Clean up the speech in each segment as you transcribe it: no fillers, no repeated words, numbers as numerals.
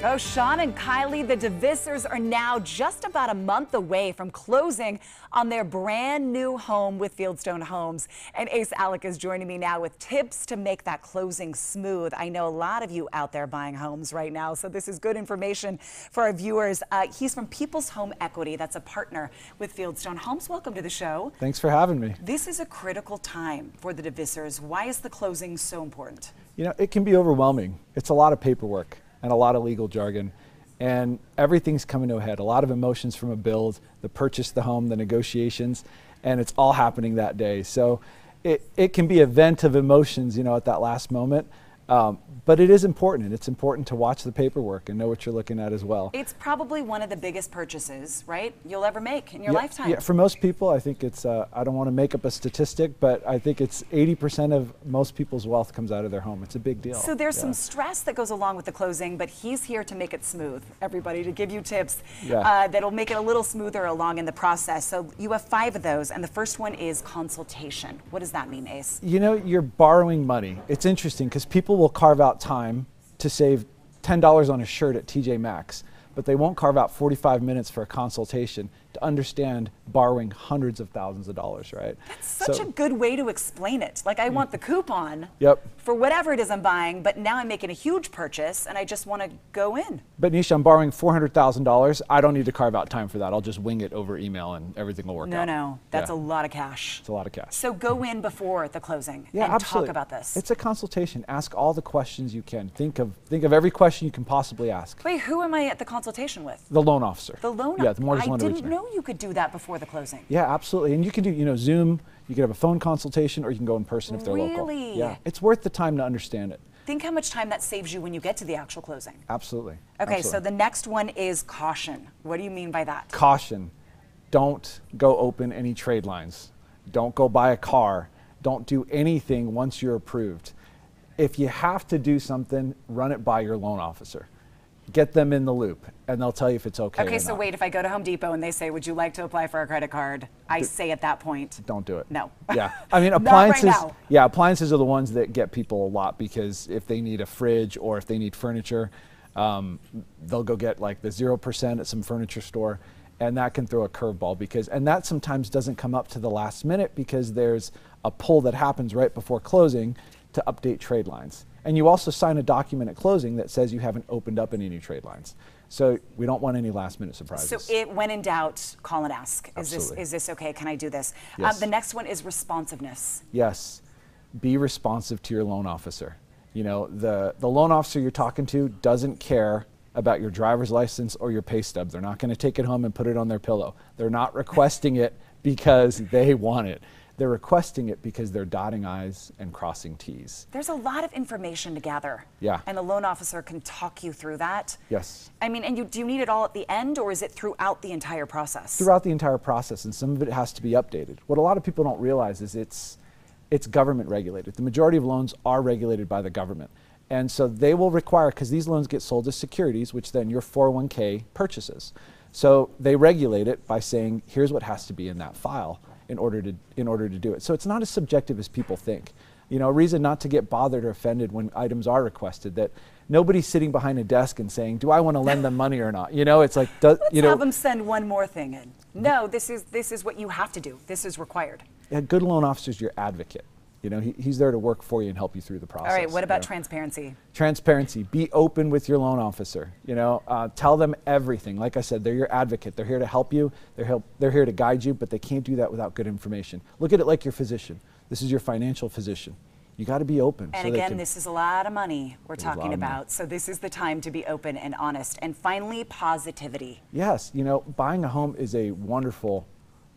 Oh, Sean and Kylie, the DeVissers, are now just about a month away from closing on their brand new home with Fieldstone Homes. And Ace Alec is joining me now with tips to make that closing smooth. I know a lot of you out there buying homes right now, so this is good information for our viewers. He's from People's Home Equity. That's a partner with Fieldstone Homes. Welcome to the show. Thanks for having me. This is a critical time for the DeVissers. Why is the closing so important? You know, it can be overwhelming. It's a lot of paperwork and a lot of legal jargon, and everything's coming to a head. A lot of emotions from a build, the purchase of the home, the negotiations, and it's all happening that day. So it can be a vent of emotions, you know, at that last moment. But it is important, and it's important to watch the paperwork and know what you're looking at as well. It's probably one of the biggest purchases, right, you'll ever make in your lifetime. Yeah, for most people, I think it's, I don't want to make up a statistic, but I think it's 80% of most people's wealth comes out of their home. It's a big deal. So there's some stress that goes along with the closing, but he's here to make it smooth, everybody, to give you tips that'll make it a little smoother along in the process. So you have 5 of those, and the first one is consultation. What does that mean, Ace? You know, you're borrowing money. It's interesting because people will carve out time to save $10 on a shirt at TJ Maxx, but they won't carve out 45 minutes for a consultation to understand borrowing hundreds of thousands of dollars, right? That's such a good way to explain it. Like, I want the coupon for whatever it is I'm buying, but now I'm making a huge purchase and I just want to go in. But Nisha, I'm borrowing $400,000. I don't need to carve out time for that. I'll just wing it over email and everything will work out. No, that's a lot of cash. It's a lot of cash. So go in before the closing and absolutely. talk about this. It's a consultation. Ask all the questions you can. Think of every question you can possibly ask. Wait, who am I at the consultation with? The loan officer. The loan officer? Yeah, the mortgage loan originator. I didn't know you could do that before the closing. Yeah, absolutely. And you can do, you know, Zoom, you can have a phone consultation, or you can go in person if they're local. Really? Yeah, it's worth the time to understand it. Think how much time that saves you when you get to the actual closing. Absolutely. Okay, absolutely. so the next one is caution. What do you mean by that? Caution. Don't go open any trade lines. Don't go buy a car. Don't do anything once you're approved. If you have to do something, run it by your loan officer. Get them in the loop, and they'll tell you if it's okay or Okay, so not. wait, if I go to Home Depot and they say, would you like to apply for a credit card? I say at that point, don't do it. No. Yeah, I mean, appliances, yeah, appliances are the ones that get people a lot, because if they need a fridge or if they need furniture, they'll go get like the 0% at some furniture store, and that can throw a curveball, and that sometimes doesn't come up to the last minute because there's a pull that happens right before closing to update trade lines. And you also sign a document at closing that says you haven't opened up any new trade lines. So we don't want any last minute surprises. So when in doubt, call and ask. Absolutely. Is this okay? Can I do this? Yes. The next one is responsiveness. Yes, be responsive to your loan officer. You know, the loan officer you're talking to doesn't care about your driver's license or your pay stub. They're not gonna take it home and put it on their pillow. They're not requesting it because they want it. They're requesting it because they're dotting I's and crossing T's. There's a lot of information to gather. Yeah. And the loan officer can talk you through that. Yes. I mean, and do you need it all at the end, or is it throughout the entire process? Throughout the entire process, and some of it has to be updated. What a lot of people don't realize is it's government regulated. The majority of loans are regulated by the government. And so they will require, because these loans get sold as securities, which then your 401k purchases. So they regulate it by saying, here's what has to be in that file in order to do it. So it's not as subjective as people think. You know, a reason not to get bothered or offended when items are requested, that nobody's sitting behind a desk and saying, do I want to lend them money or not? You know, it's like, Let's have them send one more thing in. No, this is what you have to do. This is required. A good loan officer is your advocate. You know, he's there to work for you and help you through the process. All right, what about transparency? Transparency. Be open with your loan officer. You know, tell them everything. Like I said, they're your advocate. They're here to help you. They're here to guide you, but they can't do that without good information. Look at it like your physician. This is your financial physician. You got to be open. And again, this is a lot of money we're talking about. So this is the time to be open and honest. And finally, positivity. Yes, you know, buying a home is a wonderful,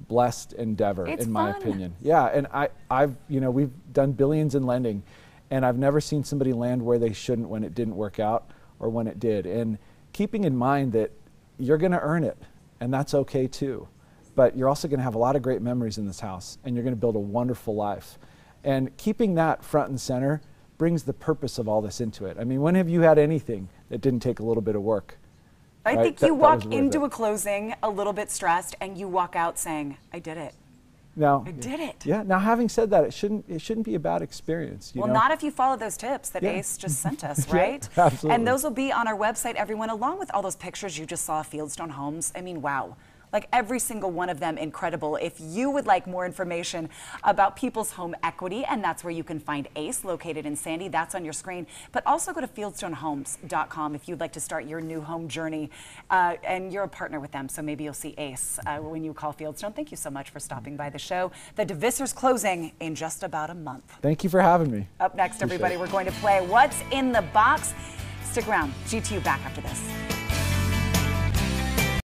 blessed endeavor, in my opinion. Yeah, and you know, we've done billions in lending, and I've never seen somebody land where they shouldn't when it didn't work out or when it did. And keeping in mind that you're going to earn it, and that's okay too. But you're also going to have a lot of great memories in this house, and you're going to build a wonderful life. And keeping that front and center brings the purpose of all this into it. I mean, when have you had anything that didn't take a little bit of work? I think you walk into a closing a little bit stressed and you walk out saying, I did it. Now, I did it. Yeah. Now, having said that, it shouldn't be a bad experience. You well, know? not if you follow those tips that Ace just sent us, right? Yeah, absolutely. And those will be on our website, everyone, along with all those pictures you just saw of Fieldstone Homes. I mean, wow. Like every single one of them incredible. If you would like more information about people's home equity, and that's where you can find Ace, located in Sandy, that's on your screen. But also go to fieldstonehomes.com if you'd like to start your new home journey. And you're a partner with them, so maybe you'll see Ace when you call Fieldstone. Thank you so much for stopping by the show. The Divissor's closing in just about a month. Thank you for having me. Up next, everybody, we're going to play What's in the Box. Stick around. GTU back after this.